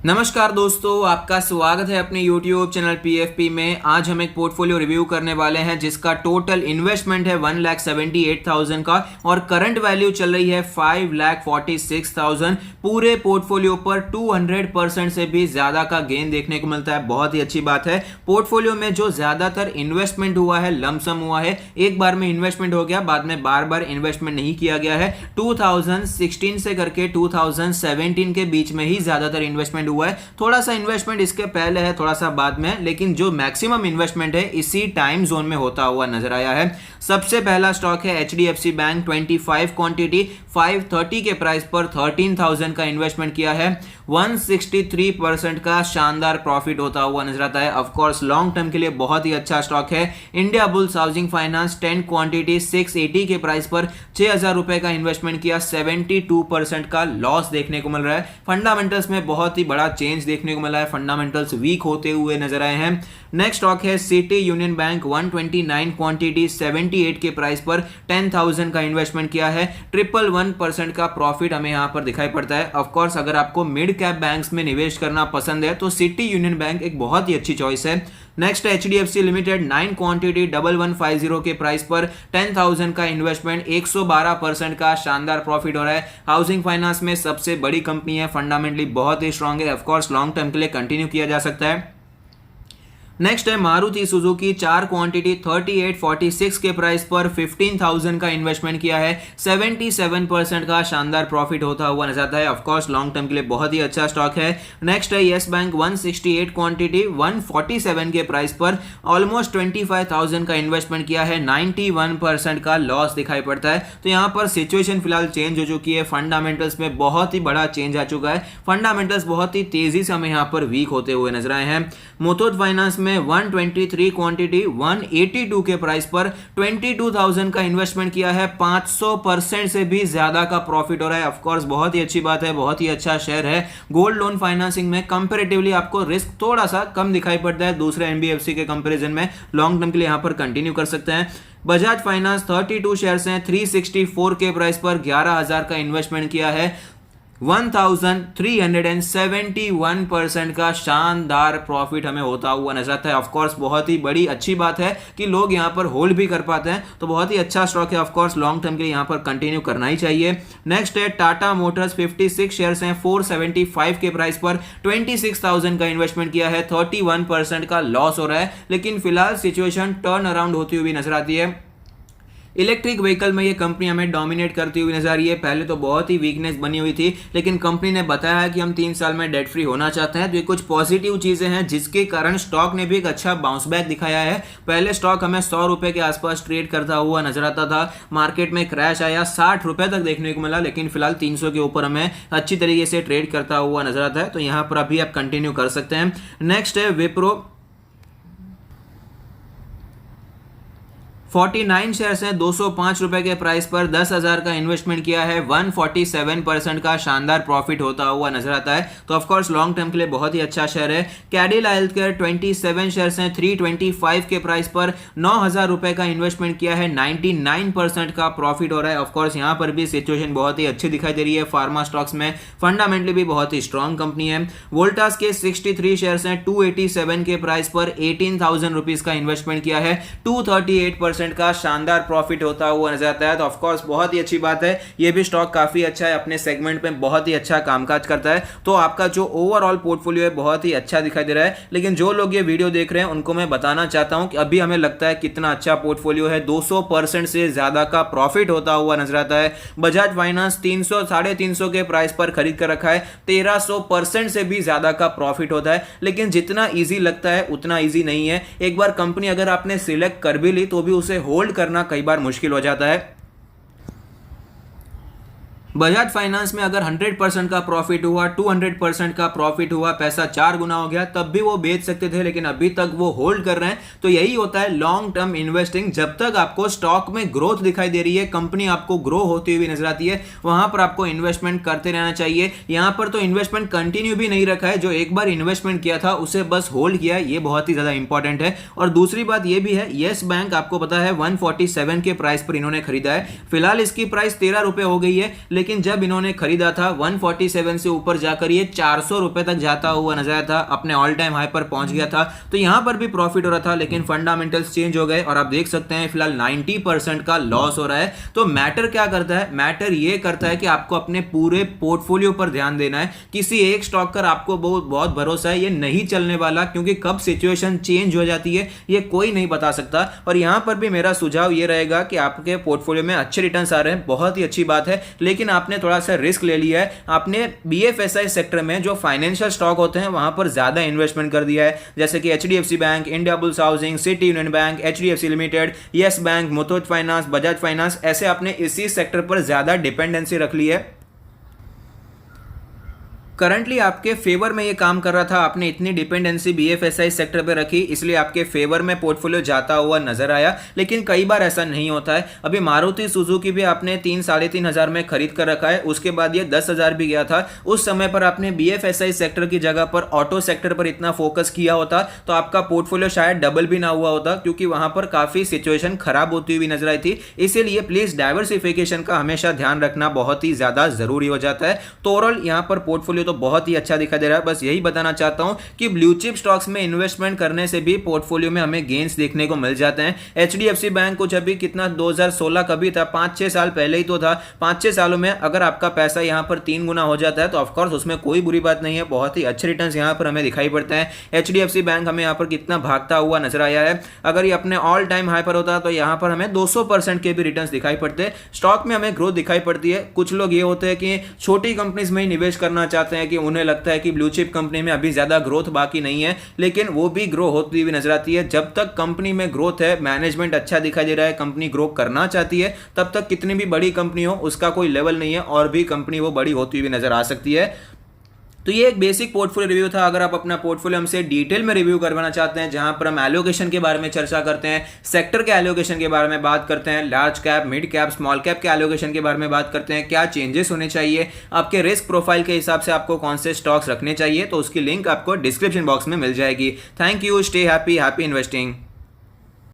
नमस्कार दोस्तों, आपका स्वागत है अपने YouTube चैनल PFP में। आज हम एक पोर्टफोलियो रिव्यू करने वाले हैं जिसका टोटल इन्वेस्टमेंट है 1,78,000 का और करंट वैल्यू चल रही है 5,46,000। पूरे पोर्टफोलियो पर 200% से भी ज्यादा का गेन देखने को मिलता है। बहुत ही अच्छी बात है। पोर्टफोलियो में जो ज्यादातर इन्वेस्टमेंट हुआ है लमसम हुआ है, एक बार में इन्वेस्टमेंट हो गया, बाद में बार बार इन्वेस्टमेंट नहीं किया गया है। 2016 से करके 2017 के बीच में ही ज्यादातर इन्वेस्टमेंट हुआ है। थोड़ा सा इन्वेस्टमेंट इसके पहले है, थोड़ा सा बाद में, लेकिन जो मैक्सिमम इन्वेस्टमेंट है इसी टाइम जोन में होता हुआ नजर आया है। सबसे पहला स्टॉक है HDFC बैंक। 25 क्वांटिटी 530 के प्राइस पर 13,000 का इन्वेस्टमेंट किया है। 163% का शानदार प्रॉफिट होता हुआ नजर आता है। ऑफ कोर्स लॉन्ग टर्म के लिए बहुत ही अच्छा स्टॉक है। India bulls housing finance 10 quantity 680 के प्राइस पर 6,000 रुपए का इन्वेस्टमेंट किया। 72% का लॉस देखने को मिल रहा है। फंडामेंटल्स में बहुत ही बड़ा चेंज देखने को मिला है। फंडामेंटल्स वीक होते हुए नजर आए हैं। नेक्स्ट स्टॉक है सिटी यूनियन बैंक। 129 क्वांटिटी 78 के प्राइस पर 10,000 का इन्वेस्टमेंट किया है। 111% का प्रॉफिट हमें यहां पर दिखाई पड़ता है। ऑफ कोर्स अगर आपको मिड कैप बैंक्स में निवेश करना पसंद है तो सिटी यूनियन बैंक एक बहुत ही अच्छी चॉइस है। नेक्स्ट HDFC लिमिटेड 9 क्वांटिटी 1150 के प्राइस पर 10,000 का इन्वेस्टमेंट, 112% का शानदार प्रॉफिट हो रहा है। हाउसिंग फाइनेंस में सबसे बड़ी कंपनी है, फंडामेंटली बहुत ही स्ट्रांग है। ऑफ कोर्स लॉन्ग टर्म के लिए कंटिन्यू किया जा सकता है। नेक्स्ट है मारुति सुजुकी। 4 क्वांटिटी 3846 के प्राइस पर 15,000 का इन्वेस्टमेंट किया है। 77% का शानदार प्रॉफिट होता हुआ नजर आता है। ऑफ कोर्स लॉन्ग टर्म के लिए बहुत ही अच्छा स्टॉक है। नेक्स्ट है यस बैंक। 168 क्वांटिटी 147 के प्राइस पर ऑलमोस्ट 25,000 का इन्वेस्टमेंट किया है। 91% का लॉस दिखाई पड़ता है। तो यहाँ पर सिचुएशन फिलहाल चेंज हो चुकी है। फंडामेंटल्स में बहुत ही बड़ा चेंज आ चुका है। फंडामेंटल्स बहुत ही तेजी से हमें यहाँ पर वीक होते हुए नजर आए हैं। मुथूट फाइनेंस में 123 क्वांटिटी 182 के प्राइस पर 22,000 का इन्वेस्टमेंट किया है। 500% से भी ज्यादा का प्रॉफिट हो रहा है। ऑफ कोर्स बहुत ही अच्छी बात है, बहुत ही अच्छा शेयर है। गोल्ड लोन फाइनेंसिंग में कंपैरेटिवली आपको रिस्क थोड़ा सा कम दिखाई पड़ता है दूसरे NBFC के कंपैरिजन में। लॉन्ग टर्म के लिए यहां पर कंटिन्यू कर सकते हैं। बजाज फाइनेंस 32 शेयर्स हैं। 364 के प्राइस पर 11,000 का इन्वेस्टमेंट किया है। 1,371% का शानदार प्रॉफिट हमें होता हुआ नजर आता है। ऑफ कोर्स बहुत ही बड़ी अच्छी बात है कि लोग यहां पर होल्ड भी कर पाते हैं, तो बहुत ही अच्छा स्टॉक है। ऑफ कोर्स लॉन्ग टर्म के लिए यहां पर कंटिन्यू करना ही चाहिए। नेक्स्ट है टाटा मोटर्स। 56 शेयर्स हैं। 475 के प्राइस पर 26,000 का इन्वेस्टमेंट किया है। 31% का लॉस हो रहा है, लेकिन फिलहाल सिचुएशन टर्न अराउंड होती हुई नजर आती है। इलेक्ट्रिक व्हीकल में ये कंपनी हमें डोमिनेट करती हुई नजर आ रही है। पहले तो बहुत ही वीकनेस बनी हुई थी, लेकिन कंपनी ने बताया है कि हम 3 साल में डेट फ्री होना चाहते हैं। तो ये कुछ पॉजिटिव चीजें हैं जिसके कारण स्टॉक ने भी एक अच्छा बाउंस बैक दिखाया है। पहले स्टॉक हमें 100 रुपए के आसपास ट्रेड करता हुआ नजर आता था। मार्केट में क्रैश आया, 60 रुपए तक देखने को मिला, लेकिन फिलहाल 300 के ऊपर हमें अच्छी तरीके से ट्रेड करता हुआ नजर आता है। तो यहां पर अभी आप कंटिन्यू कर सकते हैं। नेक्स्ट है विप्रो। 49 शेयर्स हैं। 205 रुपए के प्राइस पर 10,000 का इन्वेस्टमेंट किया है। 147% का शानदार प्रॉफिट होता हुआ नजर आता है। तो ऑफ कोर्स लॉन्ग टर्म के लिए बहुत ही अच्छा शेयर है। कैडिला हेल्थकेयर 27 शेयर्स हैं। 325 के प्राइस पर 9,000 रुपए का इन्वेस्टमेंट किया है। 99% का प्रॉफिट हो रहा है। ऑफ कोर्स यहां पर भी सिचुएशन बहुत ही अच्छी दिखाई दे रही है। फार्मा स्टॉक्स में फंडामेंटली भी बहुत ही स्ट्रॉन्ग कंपनी है। वोल्टास के 63 शेयर्स हैं। 287 के प्राइस पर 18,000 रुपीज का इन्वेस्टमेंट किया है। 238% का शानदार प्रॉफिट होता हुआ नजर आता है। तो ऑफ कोर्स बहुत ही अच्छी बात है। ये भी स्टॉक काफी अच्छा है, अपने सेगमेंट में बहुत ही अच्छा कामकाज करता है। तो आपका जो ओवरऑल पोर्टफोलियो है बहुत ही अच्छा दिखाई दे रहा है। लेकिन जो लोग ये वीडियो देख रहे हैं उनको मैं बताना चाहता हूं कि अभी हमें लगता है कितना अच्छा पोर्टफोलियो है। 200% से ज्यादा का प्रॉफिट होता हुआ नजर आता है। बजाज फाइनेंस 300 350 के प्राइस पर खरीद कर रखा है। 1300% से भी ज्यादा का प्रॉफिट होता है। लेकिन जितना ईजी लगता है उतना ईजी नहीं है। एक बार कंपनी अगर आपने सिलेक्ट कर भी ली तो भी उसे होल्ड करना कई बार मुश्किल हो जाता है। बजाज फाइनेंस में अगर 100% का प्रॉफिट हुआ, 200% का प्रॉफिट हुआ, पैसा 4 गुना हो गया, तब भी वो बेच सकते थे, लेकिन अभी तक वो होल्ड कर रहे हैं। तो यही होता है लॉन्ग टर्म इन्वेस्टिंग। जब तक आपको स्टॉक में ग्रोथ दिखाई दे रही है, कंपनी आपको ग्रो होती हुई नजर आती है, वहां पर आपको इन्वेस्टमेंट करते रहना चाहिए। यहां पर तो इन्वेस्टमेंट कंटिन्यू भी नहीं रखा है, जो एक बार इन्वेस्टमेंट किया था उसे बस होल्ड किया है। ये बहुत ही ज्यादा इंपॉर्टेंट है। और दूसरी बात ये भी है, यस बैंक आपको पता है 147 के प्राइस पर इन्होंने खरीदा है। फिलहाल इसकी प्राइस 13 रुपए हो गई है, लेकिन जब इन्होंने खरीदा था 147 से ऊपर जाकर ये 400 रुपए तक जाता हुआ नजर आया था, अपने ऑल टाइम हाई पर पहुंच गया था। तो यहां पर भी प्रॉफिट हो रहा था, लेकिन फंडामेंटल्स चेंज हो गए और आप देख सकते हैं फिलहाल 90% का लॉस हो रहा है। तो मैटर क्या करता है? मैटर ये करता है कि आपको अपने पूरे पोर्टफोलियो पर ध्यान देना है। किसी एक स्टॉक पर आपको बहुत भरोसा है, ये नहीं चलने वाला, क्योंकि कब सिचुएशन चेंज हो जाती है ये कोई नहीं बता सकता। और यहां पर भी मेरा सुझाव ये रहेगा कि आपके पोर्टफोलियो में अच्छे रिटर्न्स आ रहे हैं, बहुत ही अच्छी बात है, लेकिन आपने थोड़ा सा रिस्क ले लिया है। आपने बीएफएसआई सेक्टर में जो फाइनेंशियल स्टॉक होते हैं वहां पर ज्यादा इन्वेस्टमेंट कर दिया है, जैसे कि HDFC bank, India bulls housing, city union bank, HDFC limited, yes bank, Muthoot finance, Bajaj finance, ऐसे आपने इसी सेक्टर पर ज्यादा डिपेंडेंसी रख ली है। करंटली आपके फेवर में ये काम कर रहा था, आपने इतनी डिपेंडेंसी बीएफएसआई सेक्टर पे रखी, इसलिए आपके फेवर में पोर्टफोलियो जाता हुआ नजर आया। लेकिन कई बार ऐसा नहीं होता है। अभी मारुति सुजुकी भी आपने 3-3.5 में खरीद कर रखा है, उसके बाद ये 10,000 भी गया था। उस समय पर आपने बीएफएसआई सेक्टर की जगह पर ऑटो सेक्टर पर इतना फोकस किया होता तो आपका पोर्टफोलियो शायद डबल भी ना हुआ होता, क्योंकि वहां पर काफी सिचुएशन खराब होती हुई नजर आई थी। इसीलिए प्लीज डाइवर्सिफिकेशन का हमेशा ध्यान रखना बहुत ही ज्यादा जरूरी हो जाता है। तो ओवरऑल यहाँ पर पोर्टफोलियो तो बहुत ही अच्छा दिखाई दे रहा है। बस यही बताना चाहता हूं कि ब्लू चिप स्टॉक्स में इन्वेस्टमेंट करने से भी पोर्टफोलियो में हमें गेन्स देखने को मिल जाते हैं। एचडीएफसी बैंक कुछ अभी कितना 2016 का भी था, 5-6 साल पहले ही तो था। 5-6 सालों में अगर आपका पैसा यहां पर 3 गुना हो जाता है तो ऑफकोर्स उसमें कोई बुरी बात नहीं है, बहुत ही अच्छे रिटर्न्स यहां पर हमें दिखाई पड़ते हैं। एचडीएफसी बैंक हमें यहां पर कितना भागता हुआ नजर आया है। अगर ये अपने ऑल टाइम हाई पर होता तो यहां पर हमें 200% के भी रिटर्न्स दिखाई पड़ते हैं। स्टॉक में हमें ग्रोथ दिखाई पड़ती है। कुछ लोग ये होते हैं कि छोटी कंपनीज में ही निवेश करना चाहते हैं, कि उन्हें लगता है कि ब्लू चिप कंपनी में अभी ज्यादा ग्रोथ बाकी नहीं है, लेकिन वो भी ग्रो होती हुई नजर आती है। जब तक कंपनी में ग्रोथ है, मैनेजमेंट अच्छा दिखाई दे रहा है, कंपनी ग्रो करना चाहती है, तब तक कितनी भी बड़ी कंपनी हो उसका कोई लेवल नहीं है, और भी कंपनी वो बड़ी होती हुई नजर आ सकती है। तो ये एक बेसिक पोर्टफोलियो रिव्यू था। अगर आप अपना पोर्टफोलियो हमसे डिटेल में रिव्यू करवाना चाहते हैं, जहां पर हम एलोकेशन के बारे में चर्चा करते हैं, सेक्टर के एलोकेशन के बारे में बात करते हैं, large cap, mid cap, small cap के एलोकेशन के बारे में बात करते हैं, क्या चेंजेस होने चाहिए, आपके रिस्क प्रोफाइल के हिसाब से आपको कौन से स्टॉक्स रखने चाहिए, तो उसकी लिंक आपको डिस्क्रिप्शन बॉक्स में मिल जाएगी। Thank you, stay happy, happy investing.